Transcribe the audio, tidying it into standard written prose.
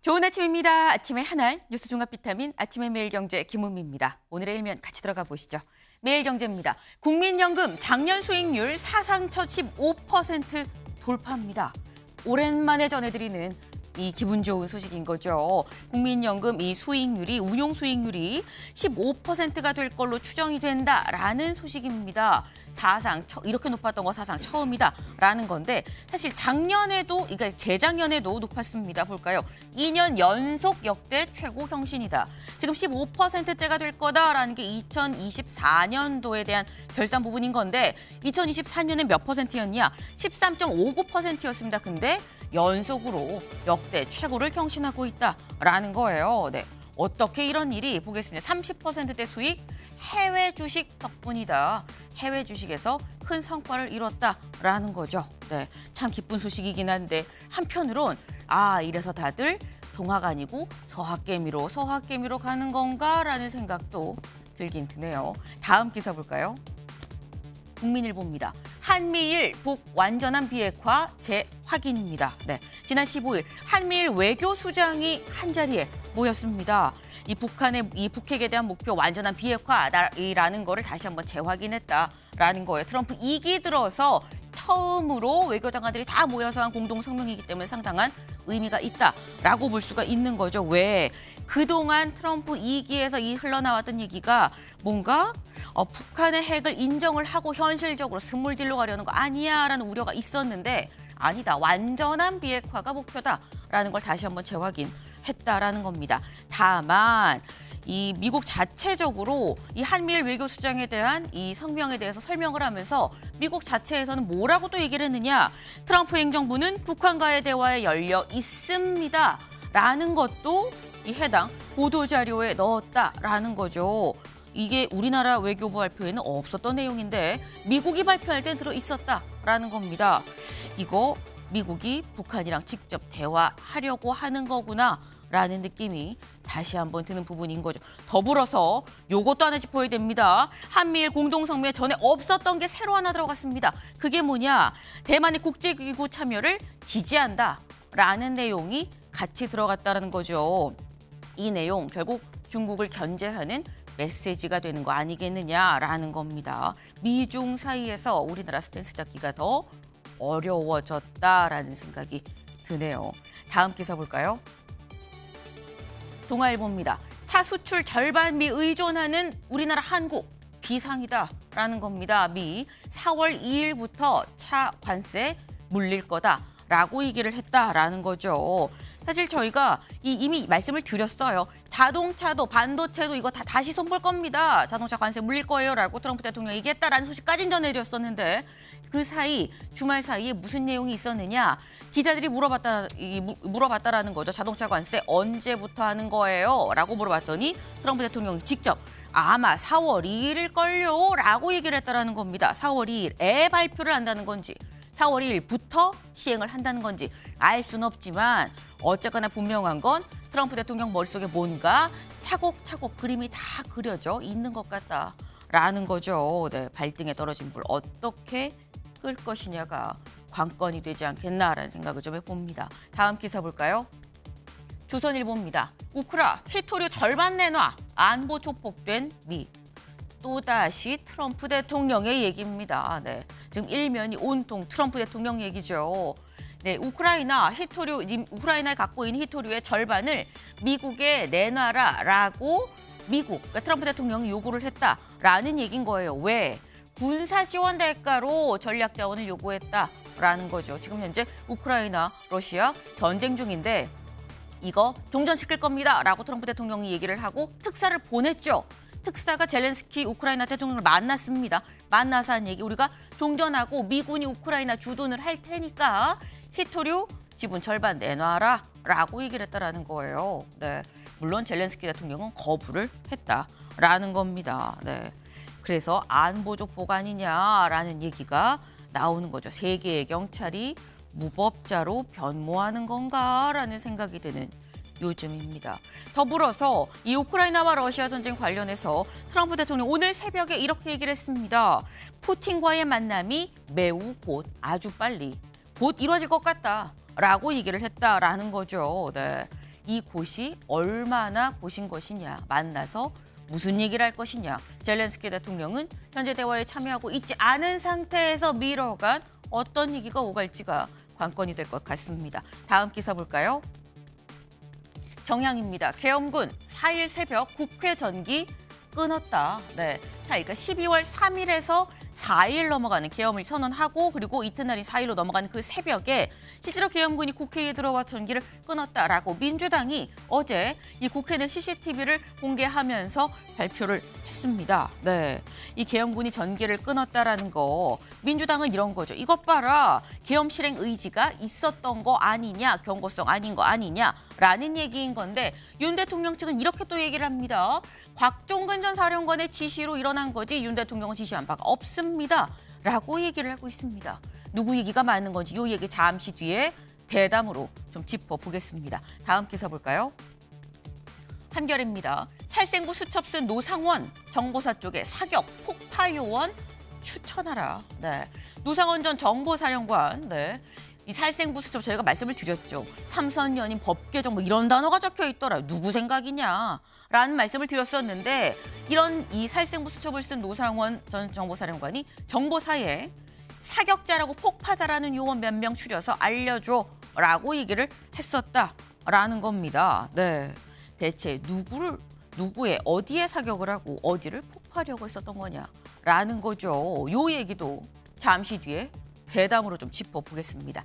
좋은 아침입니다. 아침의 하나 뉴스 종합 비타민 아침의 매일경제 김은미입니다. 오늘의 일면 같이 들어가 보시죠. 매일경제입니다. 국민연금 작년 수익률 사상 첫 15% 돌파합니다. 오랜만에 전해드리는 이 기분 좋은 소식인 거죠. 국민연금 이 수익률이 운용 수익률이 15%가 될 걸로 추정이 된다라는 소식입니다. 사상 이렇게 높았던 거 사상 처음이다라는 건데 사실 작년에도 그러니까 재작년에도 높았습니다. 볼까요? 2년 연속 역대 최고 경신이다. 지금 15%대가 될 거다라는 게 2024년도에 대한 결산 부분인 건데 2023년에 몇 퍼센트였냐? 13.59%였습니다. 근데 연속으로 역대 최고를 경신하고 있다라는 거예요. 네. 어떻게 이런 일이 보겠습니다. 30%대 수익 해외 주식 덕분이다. 해외 주식에서 큰 성과를 이뤘다라는 거죠. 네, 참 기쁜 소식이긴 한데 한편으론 이래서 다들 동학 아니고 서학개미로 가는 건가라는 생각도 들긴 드네요. 다음 기사 볼까요? 국민일보입니다. 한미일 북 완전한 비핵화 재확인입니다. 네, 지난 15일 한미일 외교 수장이 한자리에 모였습니다. 이 북핵에 대한 목표 완전한 비핵화라는 거를 다시 한번 재확인했다라는 거예요. 트럼프 2기 들어서 처음으로 외교장관들이 다 모여서 한 공동 성명이기 때문에 상당한 의미가 있다라고 볼 수가 있는 거죠. 왜? 그동안 트럼프 2기에서 이 흘러나왔던 얘기가 뭔가 북한의 핵을 인정을 하고 현실적으로 스물딜로 가려는 거 아니야라는 우려가 있었는데 아니다. 완전한 비핵화가 목표다라는 걸 다시 한번 재확인했다라는 겁니다. 다만 이 미국 자체적으로 이 한미일 외교수장에 대한 이 성명에 대해서 설명을 하면서 미국 자체에서는 뭐라고 또 얘기를 했느냐. 트럼프 행정부는 북한과의 대화에 열려 있습니다라는 것도 이 해당 보도자료에 넣었다라는 거죠. 이게 우리나라 외교부 발표에는 없었던 내용인데 미국이 발표할 땐 들어있었다라는 겁니다. 이거 미국이 북한이랑 직접 대화하려고 하는 거구나라는 느낌이 다시 한번 드는 부분인 거죠. 더불어서 요것도 하나 짚어야 됩니다. 한미일 공동성명에 전에 없었던 게 새로 하나 들어갔습니다. 그게 뭐냐? 대만의 국제기구 참여를 지지한다라는 내용이 같이 들어갔다는 거죠. 이 내용 결국 중국을 견제하는 메시지가 되는 거 아니겠느냐라는 겁니다. 미중 사이에서 우리나라 스탠스 잡기가 더 어려워졌다라는 생각이 드네요. 다음 기사 볼까요? 동아일보입니다. 차 수출 절반 미 의존하는 우리나라 한국 비상이다라는 겁니다. 미 4월 2일부터 차 관세 물릴 거다라고 얘기를 했다라는 거죠. 사실 저희가 이미 말씀을 드렸어요. 자동차도 반도체도 이거 다 다시 손볼 겁니다. 자동차 관세 물릴 거예요라고 트럼프 대통령이 얘기했다라는 소식까지는 전해드렸었는데 그 사이 주말 사이에 무슨 내용이 있었느냐. 기자들이 물어봤다라는 거죠. 자동차 관세 언제부터 하는 거예요? 라고 물어봤더니 트럼프 대통령이 직접 아마 4월 2일일걸요? 라고 얘기를 했다라는 겁니다. 4월 2일에 발표를 한다는 건지 4월 2일부터 시행을 한다는 건지 알 수는 없지만 어쨌거나 분명한 건 트럼프 대통령 머릿속에 뭔가 차곡차곡 그림이 다 그려져 있는 것 같다라는 거죠. 네, 발등에 떨어진 불 어떻게 끌 것이냐가 관건이 되지 않겠나라는 생각을 좀 해봅니다. 다음 기사 볼까요? 조선일보입니다. 우크라 히토류 절반 내놔 안보 조폭된 미. 또다시 트럼프 대통령의 얘기입니다. 네, 지금 일면이 온통 트럼프 대통령 얘기죠. 네, 우크라이나에 갖고 있는 히토류의 절반을 미국에 내놔라라고 그러니까 트럼프 대통령이 요구를 했다라는 얘기인 거예요. 왜? 군사 지원 대가로 전략 자원을 요구했다라는 거죠. 지금 현재 우크라이나, 러시아 전쟁 중인데 이거 종전시킬 겁니다라고 트럼프 대통령이 얘기를 하고 특사를 보냈죠. 특사가 젤렌스키 우크라이나 대통령을 만났습니다. 만나서 한 얘기 우리가 종전하고 미군이 우크라이나 주둔을 할 테니까 히토류 지분 절반 내놔라 라고 얘기를 했다라는 거예요. 네, 물론 젤렌스키 대통령은 거부를 했다라는 겁니다. 네, 그래서 안보적 보관이냐라는 얘기가 나오는 거죠. 세계의 경찰이 무법자로 변모하는 건가라는 생각이 드는 요즘입니다. 더불어서 이 우크라이나와 러시아 전쟁 관련해서 트럼프 대통령 오늘 새벽에 이렇게 얘기를 했습니다. 푸틴과의 만남이 매우 아주 빨리 곧 이루어질 것 같다라고 얘기를 했다라는 거죠. 네. 이 곳이 얼마나 곳인 것이냐, 만나서 무슨 얘기를 할 것이냐. 젤렌스키 대통령은 현재 대화에 참여하고 있지 않은 상태에서 미뤄간 어떤 얘기가 오갈지가 관건이 될 것 같습니다. 다음 기사 볼까요? 경향입니다. 계엄군 4일 새벽 국회 전기 끊었다. 네, 그러니까 12월 3일에서 4일 넘어가는 계엄을 선언하고 그리고 이튿날인 4일로 넘어가는 그 새벽에 실제로 계엄군이 국회에 들어와 전기를 끊었다라고 민주당이 어제 이 국회 내 CCTV를 공개하면서 발표를 했습니다. 네, 이 계엄군이 전기를 끊었다라는 거 민주당은 이런 거죠. 이것 봐라. 계엄 실행 의지가 있었던 거 아니냐, 경고성 아닌 거 아니냐라는 얘기인 건데 윤 대통령 측은 이렇게 또 얘기를 합니다. 곽종근 전 사령관의 지시로 일어난 거지 윤 대통령은 지시한 바가 없습니다. 라고 얘기를 하고 있습니다. 누구 얘기가 맞는 건지 이 얘기 잠시 뒤에 대담으로 좀 짚어보겠습니다. 다음 기사 볼까요? 한겨레입니다. 살생부 수첩 쓴 노상원 정보사 쪽에 사격 폭파 요원 추천하라. 네, 노상원 전 정보사령관. 네. 이 살생부 수첩 저희가 말씀을 드렸죠. 삼선 연임 법 개정 뭐 이런 단어가 적혀 있더라. 누구 생각이냐? 라는 말씀을 드렸었는데 이런 이 살생부 수첩을 쓴 노상원 전 정보사령관이 정보사에 사격자라고 폭파자라는 요원 몇 명 추려서 알려줘라고 얘기를 했었다라는 겁니다. 네, 대체 누구의 어디에 사격을 하고 어디를 폭파하려고 했었던 거냐라는 거죠. 요 얘기도 잠시 뒤에 대담으로 좀 짚어보겠습니다.